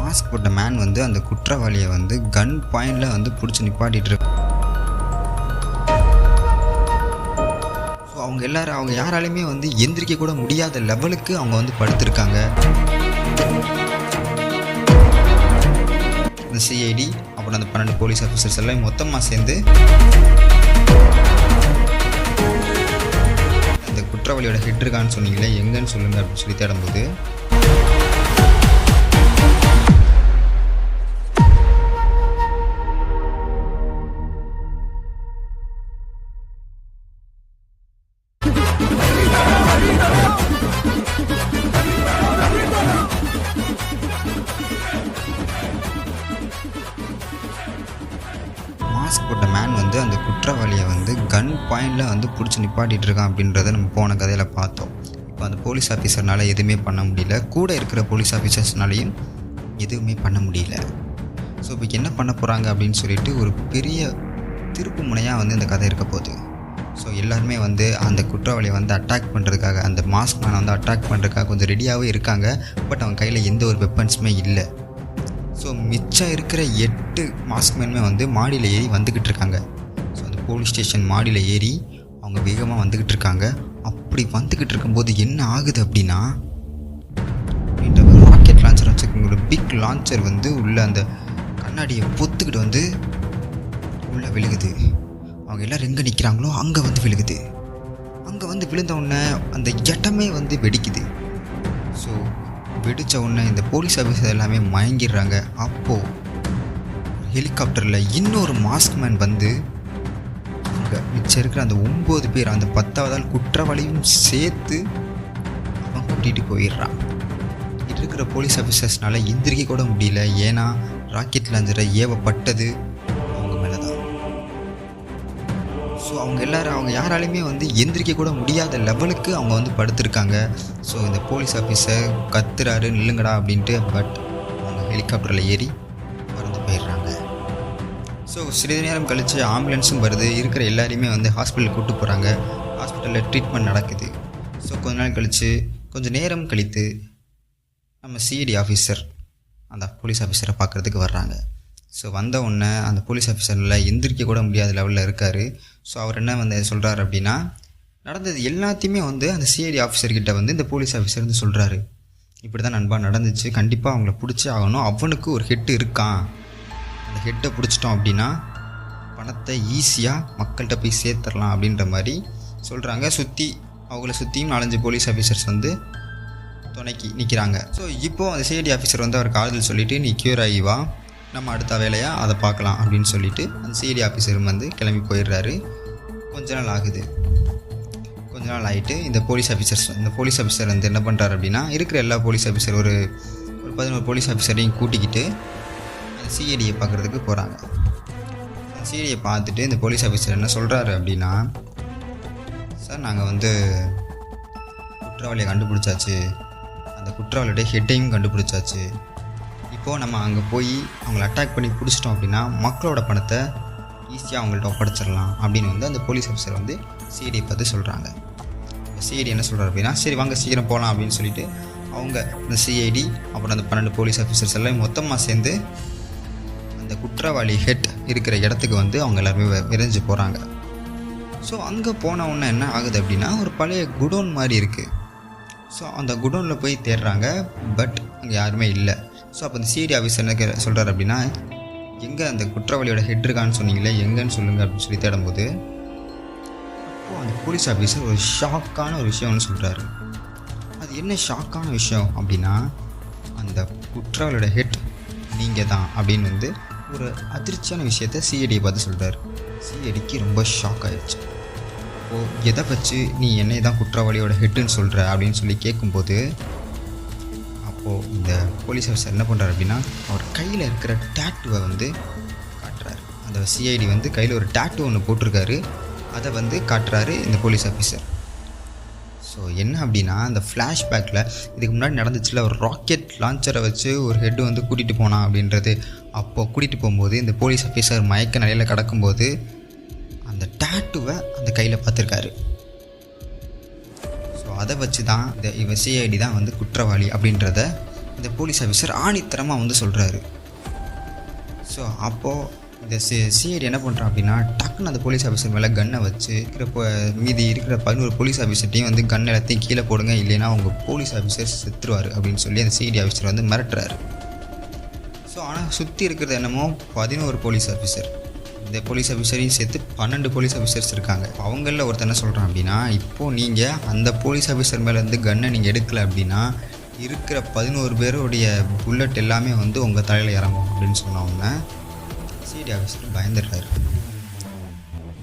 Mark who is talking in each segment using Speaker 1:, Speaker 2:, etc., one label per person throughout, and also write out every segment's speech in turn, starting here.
Speaker 1: Mask போட்ட man வந்து அந்த குற்றவாளியை வந்து கன் பாயிண்டில் வந்து பிடிச்சி நிப்பாட்டிட்டு இருக்கு. ஸோ அவங்க யாராலையுமே வந்து எந்திரிக்க கூட முடியாத லெவலுக்கு அவங்க வந்து படுத்திருக்காங்க. இந்த சிஐடி அப்புறம் அந்த 12 போலீஸ் ஆஃபீஸர்ஸ் எல்லாம் மொத்தமாக சேர்ந்து அந்த குற்றவாளியோட ஹெட் இருக்கான்னு சொன்னீங்களே, எங்கன்னு சொல்லுங்க அப்படின்னு சொல்லி தேடும்போது மாஸ்க் போட்ட மேன் வந்து அந்த குற்றவாளியை வந்து கன் பாயிண்டில் வந்து பிடிச்சி நிப்பாட்டிகிட்டு இருக்கான் அப்படின்றத நம்ம போன கதையில் பார்த்தோம். இப்போ அந்த போலீஸ் ஆஃபீஸர்னால எதுவுமே பண்ண முடியல, கூட இருக்கிற போலீஸ் ஆஃபீஸர்ஸ்னாலையும் எதுவுமே பண்ண முடியல. ஸோ இப்போ என்ன பண்ண போகிறாங்க அப்படின்னு சொல்லிட்டு ஒரு பெரிய திருப்பு முனையாக வந்து இந்த கதை இருக்க போகுது. ஸோ எல்லாருமே வந்து அந்த குற்றவாளியை வந்து அட்டாக் பண்ணுறதுக்காக, அந்த மாஸ்க் மேனை வந்து அட்டாக் பண்ணுறதுக்காக கொஞ்சம் ரெடியாகவே இருக்காங்க. பட் அவங்க கையில் எந்த ஒரு வெப்பன்ஸுமே இல்லை. ஸோ மிச்சம் இருக்கிற 8 மாஸ்க்மேனுமே வந்து மாடியில் ஏறி வந்துக்கிட்டு இருக்காங்க. ஸோ அந்த போலீஸ் ஸ்டேஷன் மாடியில் ஏறி அவங்க வேகமாக வந்துக்கிட்டு இருக்காங்க. அப்படி வந்துக்கிட்டு இருக்கும்போது என்ன ஆகுது அப்படின்னா, ராக்கெட் லான்ச்சர் வச்சுருக்கவங்களோட பிக் லான்ச்சர் வந்து உள்ள அந்த கண்ணாடியை பொத்துக்கிட்டு வந்து உள்ளே விழுகுது. அவங்க எல்லோரும் எங்கே நிற்கிறாங்களோ அங்கே வந்து விழுகுது. அங்கே வந்து விழுந்த உடனே அந்த இடமே வந்து வெடிக்குது. ஸோ வெடித்த உடனே இந்த போலீஸ் ஆஃபீஸர் எல்லாமே மயங்கிடுறாங்க. அப்போது ஹெலிகாப்டரில் இன்னொரு மாஸ்க்மேன் வந்து அங்கே மிச்சம் இருக்கிற அந்த 9 பேர், அந்த 10வது ஆள் குற்றவாளியும் சேர்த்து அவன் கூட்டிகிட்டு போயிடுறான். இது இருக்கிற போலீஸ் ஆஃபீஸர்ஸ்னால எந்திரிக்க கூட முடியல. ஏன்னா ராக்கெட் லான்ச்சரை ஏவப்பட்டது அவங்க மேலே தான். ஸோ அவங்க யாராலையுமே வந்து எந்திரிக்க கூட முடியாத லெவலுக்கு அவங்க வந்து படுத்திருக்காங்க. ஸோ இந்த போலீஸ் ஆஃபீஸர் கத்துறாரு, நில்லுங்கடா அப்படின்ட்டு. பட் அவங்க ஹெலிகாப்டரில் ஏறி பறந்து போயிடுறாங்க. ஸோ சிறிது நேரம் கழித்து ஆம்புலன்ஸும் வருது. இருக்கிற எல்லாரையுமே வந்து ஹாஸ்பிட்டலுக்கு கூப்பிட்டு போகிறாங்க. ஹாஸ்பிட்டலில் ட்ரீட்மெண்ட் நடக்குது. ஸோ கொஞ்சம் நேரம் கழித்து நம்ம சிஐடி ஆஃபீஸர் அந்த போலீஸ் ஆஃபீஸரை பார்க்குறதுக்கு வர்றாங்க. ஸோ வந்த உடனே அந்த போலீஸ் ஆஃபீஸரில் எந்திரிக்க கூட முடியாத லெவலில் இருக்கார். ஸோ அவர் என்ன வந்து சொல்கிறார் அப்படின்னா, நடந்தது எல்லாத்தையுமே வந்து அந்த சிஐடி ஆஃபீஸர்கிட்ட வந்து இந்த போலீஸ் ஆஃபீஸர் வந்து சொல்கிறாரு. இப்படி தான் நண்பா நடந்துச்சு, கண்டிப்பாக அவங்கள பிடிச்சி ஆகணும், அவனுக்கு ஒரு ஹெட்டு இருக்கான், அந்த ஹெட்டை பிடிச்சிட்டோம் அப்படின்னா பணத்தை ஈஸியாக மக்கள்கிட்ட போய் சேர்த்துடலாம் அப்படின்ற மாதிரி சொல்கிறாங்க. அவங்கள சுற்றியும் 4-5 போலீஸ் ஆஃபீஸர்ஸ் வந்து துணைக்கி நிற்கிறாங்க. ஸோ இப்போது அந்த சிஐடி ஆஃபீஸர் வந்து அவருக்கு ஆறுதல் சொல்லிவிட்டு, நீ க்யூர் ஆகி வா, நம்ம அடுத்த வேலையாக அதை பார்க்கலாம் அப்படின்னு சொல்லிவிட்டு அந்த சிஐடி ஆஃபீஸரும் வந்து கிளம்பி போயிடுறாரு. கொஞ்ச நாள் ஆகிட்டு இந்த போலீஸ் ஆஃபீஸர் வந்து என்ன பண்ணுறாரு அப்படின்னா, இருக்கிற எல்லா போலீஸ் ஆஃபீஸர் ஒரு 11 போலீஸ் ஆஃபீஸரையும் கூட்டிக்கிட்டு அந்த சிஐடியை பார்க்குறதுக்கு போகிறாங்க. அந்த சிஐடியை பார்த்துட்டு இந்த போலீஸ் ஆஃபீஸர் என்ன சொல்கிறாரு அப்படின்னா, சார் நாங்கள் வந்து குற்றவாளியை கண்டுபிடிச்சாச்சு, அந்த குற்றவாளியோட ஹெட்டையும் கண்டுபிடிச்சாச்சு. இப்போது நம்ம அங்கே போய் அவங்கள அட்டாக் பண்ணி பிடிச்சிட்டோம் அப்படின்னா மக்களோட பணத்தை ஈஸியாக அவங்கள்ட்ட ஒப்படைச்சிடலாம் அப்படின்னு வந்து அந்த போலீஸ் ஆஃபீஸர் வந்து சிஐடியை பார்த்து சொல்கிறாங்க. சிஐடி என்ன சொல்கிறார் அப்படின்னா, சரி வாங்க சீக்கிரம் போகலாம் அப்படின்னு சொல்லிட்டு அவங்க இந்த சிஐடி அப்புறம் அந்த 12 போலீஸ் ஆஃபீஸர்ஸ் எல்லாம் மொத்தமாக சேர்ந்து அந்த குற்றவாளி ஹெட் இருக்கிற இடத்துக்கு வந்து அவங்க எல்லாருமே விரைஞ்சு போகிறாங்க. ஸோ அங்கே போன உடனே என்ன ஆகுது அப்படின்னா, ஒரு பழைய குடோன் மாதிரி இருக்குது. ஸோ அந்த குடோனில் போய் தேடுறாங்க. பட் அங்கே யாருமே இல்லை. ஸோ அப்போ இந்த சிஐடி ஆஃபீஸர் என்ன சொல்கிறார் அப்படின்னா, எங்கே அந்த குற்றவாளியோட ஹெட் இருக்கான்னு சொன்னீங்களே, எங்கன்னு சொல்லுங்கள் அப்படின்னு சொல்லி தேடும்போது அப்போது அந்த போலீஸ் ஆஃபீஸர் ஒரு ஷாக்கான ஒரு விஷயம்னு சொல்கிறாரு. அது என்ன ஷாக்கான விஷயம் அப்படின்னா, அந்த குற்றவாளியோட ஹெட் நீங்கள் தான் அப்படின்னு வந்து ஒரு அதிர்ச்சியான விஷயத்தை சிஐடியை பார்த்து சொல்கிறார். சிஐடிக்கு ரொம்ப ஷாக் ஆகிடுச்சு. அப்போது எதை வச்சு நீ என்னை தான் குற்றவாளியோட ஹெட்டுன்னு சொல்கிற அப்படின்னு சொல்லி கேட்கும்போது, அப்போது இந்த போலீஸ் ஆஃபீஸர் என்ன பண்ணுறாரு அப்படின்னா, அவர் கையில் இருக்கிற டேட்டுவை வந்து காட்டுறாரு. அந்த சிஐடி வந்து கையில் ஒரு டேட்டு ஒன்று போட்டிருக்காரு, அதை வந்து காட்டுறாரு இந்த போலீஸ் ஆஃபீஸர். ஸோ என்ன அப்படின்னா, அந்த ஃப்ளாஷ்பேக்கில் இதுக்கு முன்னாடி நடந்துச்சுல, ஒரு ராக்கெட் லான்ச்சரை வச்சு ஒரு ஹெட்டு வந்து கூட்டிகிட்டு போனான் அப்படின்றது. அப்போது கூட்டிகிட்டு போகும்போது இந்த போலீஸ் ஆஃபீஸர் மயக்க நிலையில் கிடக்கும்போது அந்த டேட்டுவை அந்த கையில் பார்த்துருக்காரு. ஸோ அதை வச்சு தான் இவன் சிஐடி தான் வந்து குற்றவாளி அப்படின்றத இந்த போலீஸ் ஆஃபீஸர் ஆணித்தரமாக வந்து சொல்கிறாரு. ஸோ அப்போது இந்த சிஐடி என்ன பண்ணுறான் அப்படின்னா டக்குன்னு அந்த போலீஸ் ஆஃபீஸர் மேலே கன்னை வச்சு மீதி இருக்கிற 11 போலீஸ் ஆஃபீஸர்ட்டையும் வந்து கன் எல்லாத்தையும் கீழே போடுங்க, இல்லைன்னா அவங்க போலீஸ் ஆஃபீஸர் செத்துருவார் அப்படின்னு சொல்லி அந்த சிஐடி ஆஃபீஸர் வந்து மிரட்டுறாரு. ஸோ ஆனால் சுற்றி இருக்கிறது என்னமோ 11 போலீஸ் ஆஃபீஸர். இந்த போலீஸ் ஆஃபீஸரையும் சேர்த்து 12 போலீஸ் ஆஃபீஸர்ஸ் இருக்காங்க. அவங்களில் ஒருத்தர் என்ன சொல்கிறான் அப்படின்னா, இப்போது நீங்கள் அந்த போலீஸ் ஆஃபீஸர் மேலேருந்து கன்னை நீங்கள் எடுக்கலை அப்படின்னா இருக்கிற 11 பேருடைய புல்லட் எல்லாமே வந்து உங்கள் தலையில் இறங்கும் அப்படின்னு சொன்னவங்க சிஐடி ஆஃபீஸர் பயந்துடுறாரு.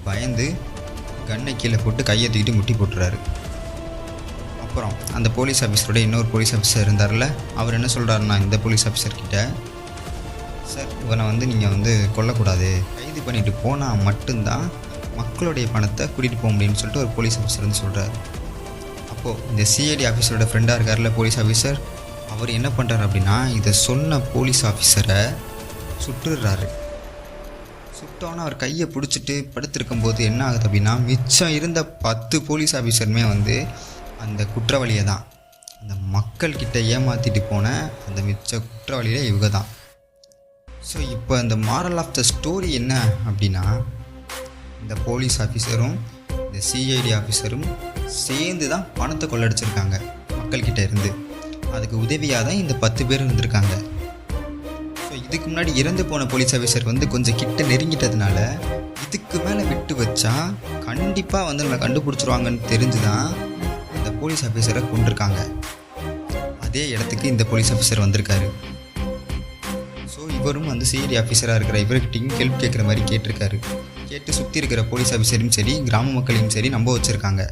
Speaker 1: பயந்து கன்னை கீழே போட்டு கையை தூக்கிட்டு முட்டி போட்டுறாரு. அப்புறம் அந்த போலீஸ் ஆஃபீஸரோட இன்னொரு போலீஸ் ஆஃபீஸர் இருந்தார்ல, அவர் என்ன சொல்கிறாருன்னா இந்த போலீஸ் ஆஃபீஸர்கிட்ட, சார் இவனை வந்து நீங்கள் வந்து கொல்லக்கூடாது, கைது பண்ணிவிட்டு போனால் மட்டும்தான் மக்களுடைய பணத்தை கூட்டிகிட்டு போக முடியும்னு சொல்லிட்டு ஒரு போலீஸ் ஆஃபீஸர் வந்து சொல்கிறார். அப்போது இந்த சிஐடி ஆஃபீஸரோட ஃப்ரெண்டாக இருக்கார்ல போலீஸ் ஆஃபீஸர், அவர் என்ன பண்ணுறாரு அப்படின்னா இதை சொன்ன போலீஸ் ஆஃபீஸரை சுட்டுடுறாரு. சுட்டோன்னு அவர் கையை பிடிச்சிட்டு படுத்திருக்கும்போது என்ன ஆகுது அப்படின்னா மிச்சம் இருந்த 10 போலீஸ் ஆஃபீஸருமே வந்து அந்த குற்றவாளியை தான், அந்த மக்கள்கிட்ட ஏமாற்றிட்டு போன அந்த மிச்ச குற்றவாளியே இவங்க தான். ஸோ இப்போ இந்த மாரல் ஆஃப் த ஸ்டோரி என்ன அப்படின்னா, இந்த போலீஸ் ஆஃபீஸரும் இந்த சிஐடி ஆஃபீஸரும் சேர்ந்து தான் பணத்தை கொள்ளடிச்சிருக்காங்க மக்கள்கிட்ட இருந்து. அதுக்கு உதவியாக தான் இந்த 10 பேர் இருந்திருக்காங்க. ஸோ இதுக்கு முன்னாடி இறந்து போன போலீஸ் ஆஃபீஸர் வந்து கொஞ்சம் கிட்ட நெருங்கிட்டதுனால இதுக்கு மேலே விட்டு வச்சா கண்டிப்பாக வந்து நம்மளை கண்டுபிடிச்சிருவாங்கன்னு தெரிஞ்சு தான் அந்த போலீஸ் ஆஃபீஸரை கொண்டிருக்காங்க. அதே இடத்துக்கு இந்த போலீஸ் ஆஃபீஸர் வந்திருக்காரு. ஸோ இவரும் வந்து சிஐடி ஆஃபீஸராக இருக்கிற இவர்கிட்டையும் ஹெல்ப் கேட்குற மாதிரி கேட்டிருக்காரு. கேட்டு சுற்றி இருக்கிற போலீஸ் ஆஃபீஸரையும் சரி கிராம மக்களையும் சரி நம்ப வச்சுருக்காங்க.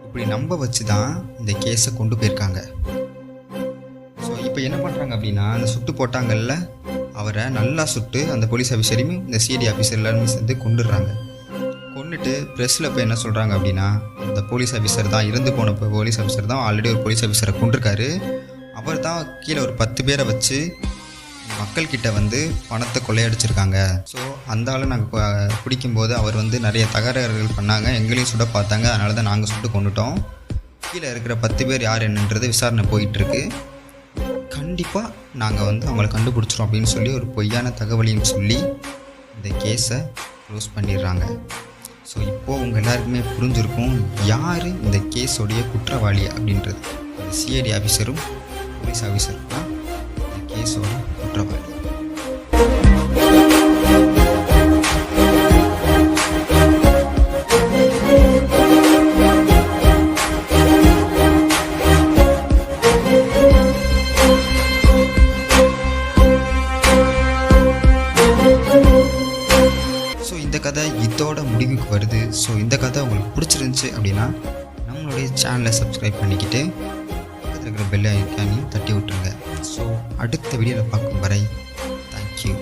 Speaker 1: இப்படி நம்ப வச்சு தான் இந்த கேஸை கொண்டு போயிருக்காங்க. ஸோ இப்போ என்ன பண்ணுறாங்க அப்படின்னா அந்த சுட்டு போட்டாங்கல்ல அவரை நல்லா சுட்டு அந்த போலீஸ் ஆஃபீஸரையும் இந்த சிஐடி ஆஃபீஸர் எல்லாருமே சேர்ந்து கொண்டுடுறாங்க. கொண்டுட்டு ப்ரெஸ்ஸில் போய் என்ன சொல்கிறாங்க அப்படின்னா அந்த போலீஸ் ஆஃபீஸர் தான் இறந்து போன போலீஸ் ஆஃபீஸர் தான் ஆல்ரெடி ஒரு போலீஸ் ஆஃபீஸரை கொண்டிருக்காரு. அவர் தான் கீழே ஒரு 10 பேரை வச்சு மக்கள்கிட்ட வந்து பணத்தை கொள்ளையடிச்சிருக்காங்க. ஸோ அந்த ஆளை நாங்கள் பிடிக்கும்போது அவர் வந்து நிறைய தகராறுகள் பண்ணாங்க, எங்களையும் சுட பார்த்தாங்க, அதனால தான் நாங்கள் சுட்டு கொண்டுட்டோம். கீழே இருக்கிற 10 பேர் யார் என்னன்றது விசாரணை போயிட்டுருக்கு. கண்டிப்பாக நாங்கள் வந்து அவங்களை கண்டுபிடிச்சிரும் அப்படின்னு சொல்லி ஒரு பொய்யான தகவலையும் சொல்லி இந்த கேஸை க்ளோஸ் பண்ணிடுறாங்க. ஸோ இப்போது உங்கள் எல்லாருக்குமே புரிஞ்சிருக்கும் யார் இந்த கேஸோடைய குற்றவாளி அப்படின்றது. அந்த சிஐடி ஆஃபீஸரும் போலீஸ் ஆஃபீஸரும் தான் இந்த கேஸோட குற்றவாளி. இந்த கதை இதோட முடிவுக்கு வருது. ஸோ இந்த கதை உங்களுக்கு பிடிச்சிருந்துச்சி அப்படின்னா நம்மளுடைய சேனலை சப்ஸ்கிரைப் பண்ணிக்கிட்டு பக்கத்தில் இருக்கிற பெல் ஐக்கானையும் தட்டி விட்டுருங்க. ஸோ அடுத்த வீடியோவில் பார்க்கும் வரை தேங்க்யூ.